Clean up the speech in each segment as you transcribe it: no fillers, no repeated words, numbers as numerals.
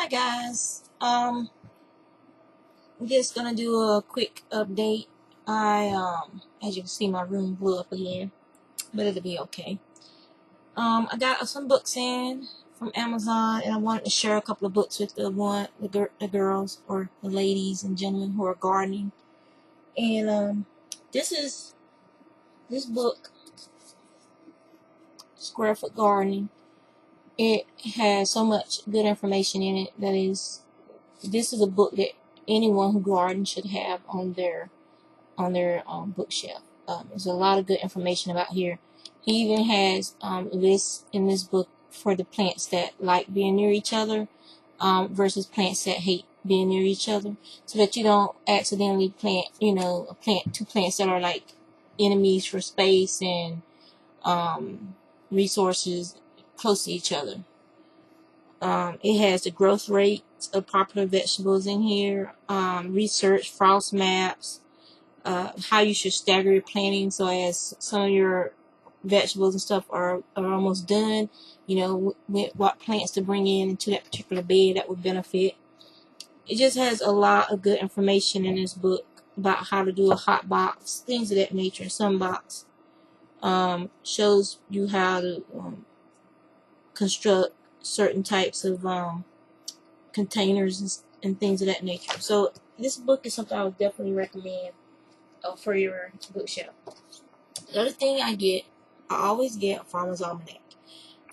Hi guys. I'm just gonna do a quick update. As you can see, my room blew up again, but it'll be okay. I got some books in from Amazon, and I wanted to share a couple of books with the girls or the ladies and gentlemen who are gardening. And this book, Square Foot Gardening. It has so much good information in it. This is a book that anyone who gardens should have on their bookshelf. There's a lot of good information about here. He even has lists in this book for the plants that like being near each other versus plants that hate being near each other, so that you don't accidentally plant two plants that are like enemies for space and resources close to each other. It has the growth rates of popular vegetables in here, research, frost maps, how you should stagger your planting so as some of your vegetables and stuff are almost done, with what plants to bring into that particular bed that would benefit. It just has a lot of good information in this book about how to do a hot box, things of that nature. Some box shows you how to construct certain types of containers and things of that nature. So this book is something I would definitely recommend for your bookshelf. The other thing I always get a Farmer's Almanac.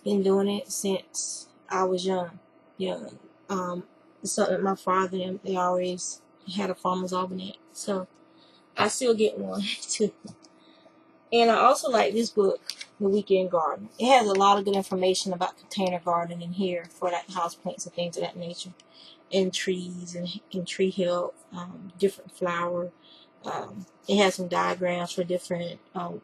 Been doing it since I was young. It's something my father and they always had a Farmer's Almanac. So I still get one too. And I also like this book, The Weekend Garden. It has a lot of good information about container gardening in here for like house plants and things of that nature, and trees and tree health, different flower. It has some diagrams for different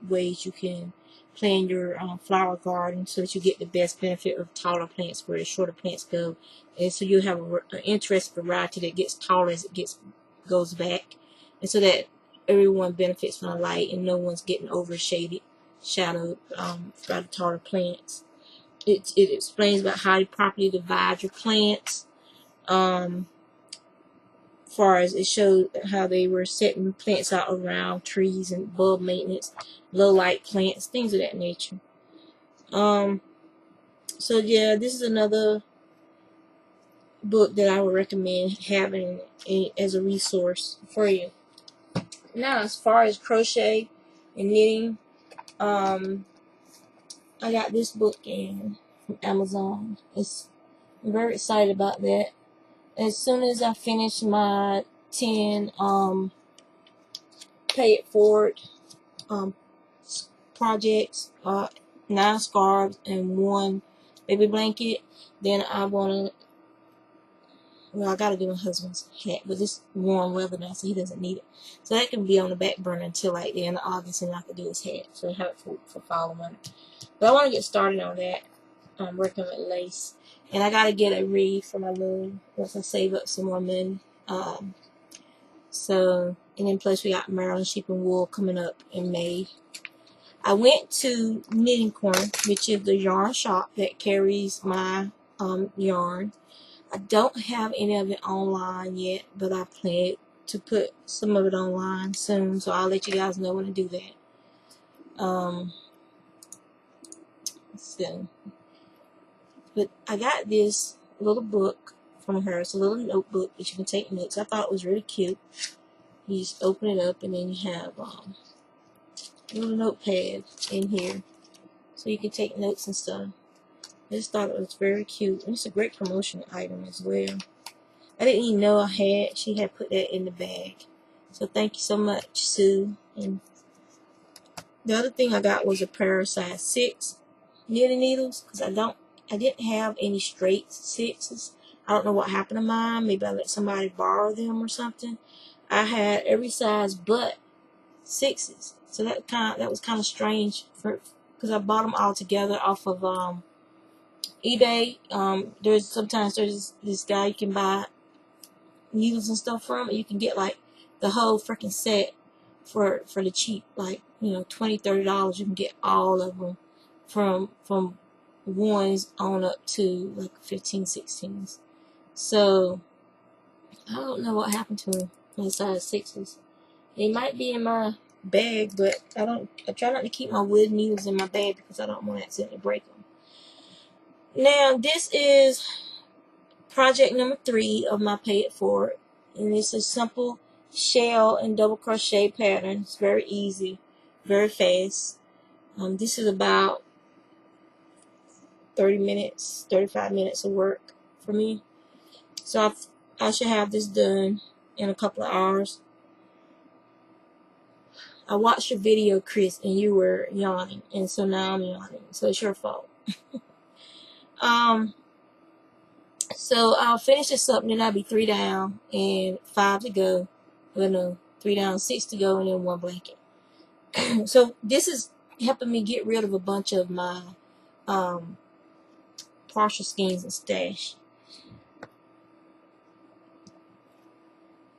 ways you can plan your flower garden so that you get the best benefit of taller plants where the shorter plants go, and so you have an interesting variety that gets taller as it goes back, and so that everyone benefits from the light and no one's getting shadowed by the taller plants. It explains about how you properly divide your plants. Far as it showed how they were setting plants out around trees and bulb maintenance, low light plants, things of that nature. So yeah, this is another book that I would recommend having as a resource for you. Now, as far as crochet and knitting, I got this book in from Amazon. I'm very excited about that. As soon as I finish my 10 pay it forward projects, 9 scarves and 1 baby blanket, then I gotta do my husband's hat, but it's warm weather now, so he doesn't need it. So that can be on the back burner until like the end of August, and I can do his hat. So I have it for fall month. But I want to get started on that. I'm working with lace, and I gotta get a wreath for my loom once I save up some more money. And then plus we got Maryland Sheep and Wool coming up in May. I went to Knitting Corner, which is the yarn shop that carries my yarn. I don't have any of it online yet, but I plan to put some of it online soon, so I'll let you guys know when I do that. But I got this little book from her. It's a little notebook that you can take notes. I thought it was really cute. You just open it up, and then you have a little notepad in here, so you can take notes and stuff. I just thought it was very cute, and it's a great promotion item as well. I didn't even know she had put that in the bag. So thank you so much, Sue. And the other thing I got was a pair of size 6 knitting needles, because I didn't have any straight 6s. I don't know what happened to mine. Maybe I let somebody borrow them or something. I had every size but 6s. So that was kind of strange because I bought them all together off of eBay. Sometimes there's this guy you can buy needles and stuff from, and you can get like the whole freaking set for the cheap, like $20-$30. You can get all of them from 1s on up to like 15-16s. So I don't know what happened to my size 6s. They might be in my bag, but I try not to keep my wood needles in my bag because I don't want to accidentally break them. Now this is project number 3 of my pay it forward, and it's a simple shell and double crochet pattern. It's very easy, very fast. This is about 30 minutes, 35 minutes of work for me. So I should have this done in a couple of hours. I watched your video, Chris, and you were yawning, and so now I'm yawning. So it's your fault. So I'll finish this up, and then I'll be 3 down and 5 to go. Well, no, 3 down, 6 to go, and then 1 blanket. So this is helping me get rid of a bunch of my partial skeins and stash.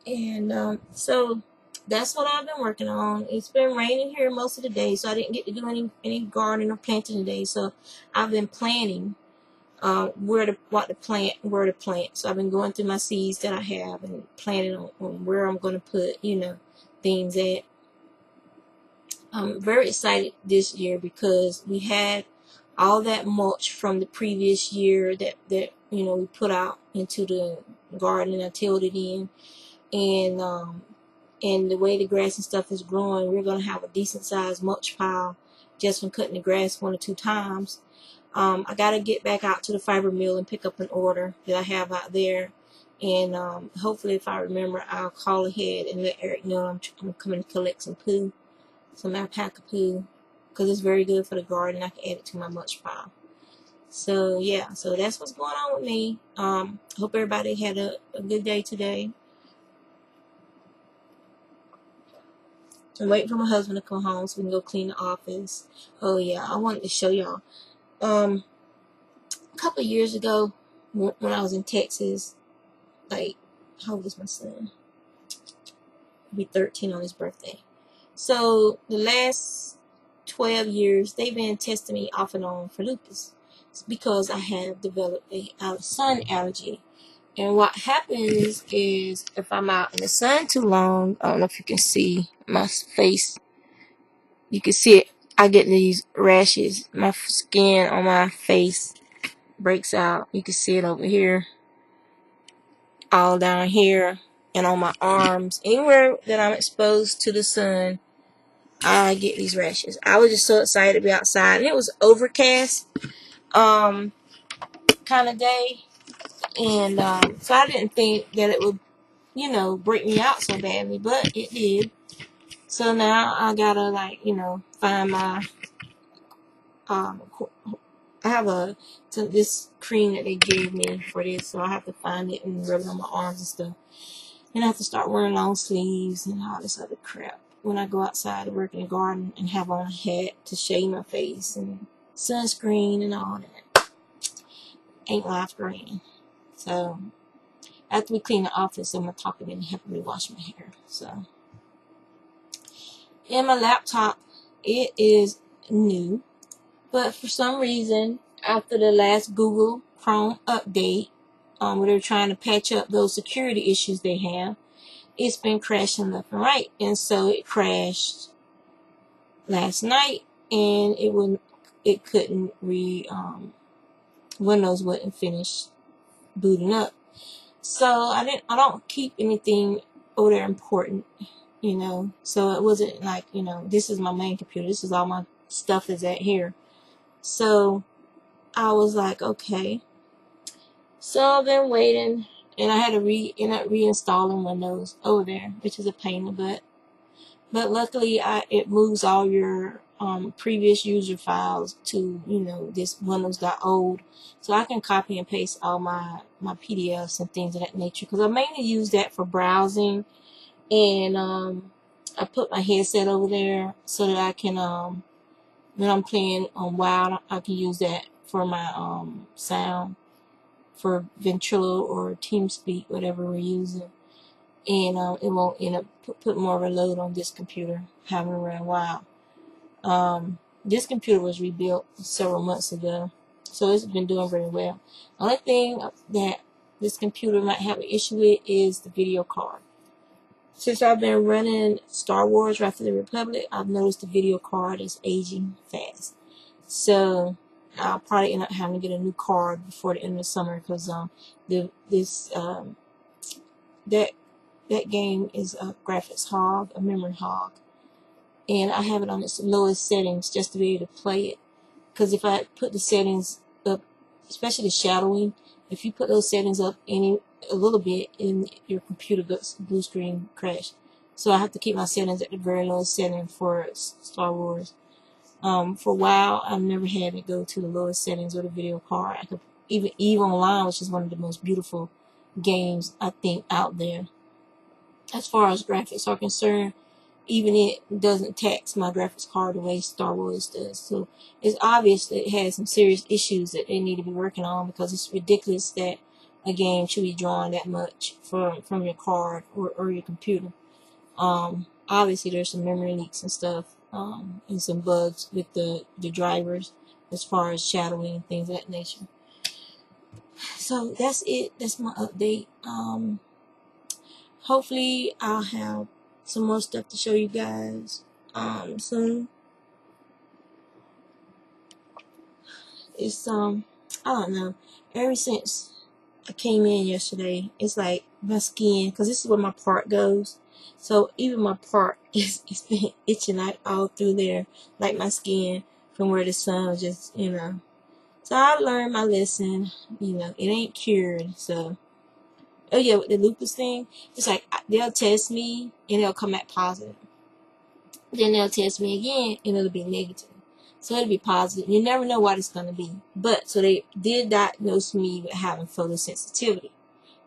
And so that's what I've been working on. It's been raining here most of the day, so I didn't get to do any gardening or planting today. So I've been planning where to plant. So I've been going through my seeds that I have and planning on where I'm going to put, things at. I'm very excited this year because we had all that mulch from the previous year that we put out into the garden, and I tilled it in, and the way the grass and stuff is growing, we're going to have a decent sized mulch pile just from cutting the grass 1 or 2 times. I got to get back out to the fiber mill and pick up an order that I have out there, and hopefully if I remember, I'll call ahead and let Eric know I'm coming to collect some poo. Some alpaca poo, because it's very good for the garden. I can add it to my mulch pile. So yeah, so that's what's going on with me. Hope everybody had a good day today. I'm waiting for my husband to come home so we can go clean the office. Oh yeah, I wanted to show y'all. A couple of years ago, when I was in Texas, like, how old is my son? He'll be 13 on his birthday. So the last 12 years, they've been testing me off and on for lupus. It's because I have developed a sun allergy. And what happens is if I'm out in the sun too long, I don't know if you can see my face. You can see it. I get these rashes. My skin on my face breaks out. You can see it over here, all down here, and on my arms. Anywhere that I'm exposed to the sun, I get these rashes. I was just so excited to be outside, and it was overcast kind of day, and so I didn't think that it would break me out so badly, but it did. So now I gotta find my I have this cream that they gave me for this, so I have to find it and rub it on my arms and stuff. And I have to start wearing long sleeves and all this other crap when I go outside to work in the garden, and have on a hat to shade my face and sunscreen and all that. Ain't life grand. So after we clean the office, I'm gonna talk to them and help me wash my hair. So, and my laptop, it is new, but for some reason, after the last Google Chrome update, where they're trying to patch up those security issues they have, it's been crashing left and right. And so it crashed last night, and it couldn't Windows wouldn't finish booting up. So I don't keep anything over there important, so it wasn't like, this is my main computer, this is all my stuff is at here. So I was like, okay. So I've been waiting, and I had to reinstalling Windows over there, which is a pain in the butt. But luckily, it moves all your previous user files to this Windows.old, so I can copy and paste all my PDFs and things of that nature. Because I mainly use that for browsing, and I put my headset over there so that I can when I'm playing on Wild, I can use that for my sound for Ventrilo or TeamSpeak, whatever we're using. And it won't end up put more of a load on this computer having to run Wild. This computer was rebuilt several months ago, so it's been doing very well. Only thing that this computer might have an issue with is the video card. Since I've been running Star Wars Wrath of the Republic, I've noticed the video card is aging fast. So I'll probably end up having to get a new card before the end of the summer, because that game is a graphics hog, a memory hog, and I have it on its lowest settings just to be able to play it. Because if I put the settings up, especially the shadowing, if you put those settings up a little bit, in your computer goes blue screen crash. So I have to keep my settings at the very lowest setting for Star Wars. For a while, I've never had it go to the lowest settings of the video card. I could even EVE Online, which is one of the most beautiful games I think out there, as far as graphics are concerned, even it doesn't tax my graphics card the way Star Wars does. So it's obvious that it has some serious issues that they need to be working on, because it's ridiculous that a game should be drawing that much from your card or your computer. Obviously there's some memory leaks and stuff, and some bugs with the drivers as far as shadowing and things of that nature. So that's it. That's my update. Hopefully I'll have some more stuff to show you guys soon. It's I don't know, ever since I came in yesterday, it's like my skin, because this is where my part goes, so even my part it's been itching out all through there, like my skin, from where the sun was just, so I learned my lesson. It ain't cured. So oh yeah, with the lupus thing, it's like they'll test me and they'll come back positive. Then they'll test me again and it'll be negative. So it'll be positive. You never know what it's going to be. But, so they did diagnose me with having photosensitivity.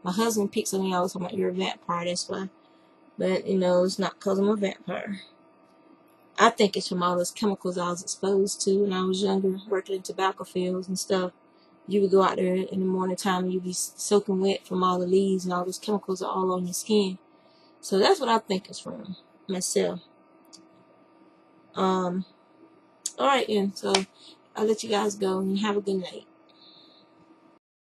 My husband picks on me all the time, like, you're a vampire, that's why. But, it's not because I'm a vampire. I think it's from all those chemicals I was exposed to when I was younger, working in tobacco fields and stuff. You would go out there in the morning time and you'd be soaking wet from all the leaves, and all those chemicals are all on your skin. So that's what I think it's from, myself. Alright then, so I'll let you guys go and have a good night.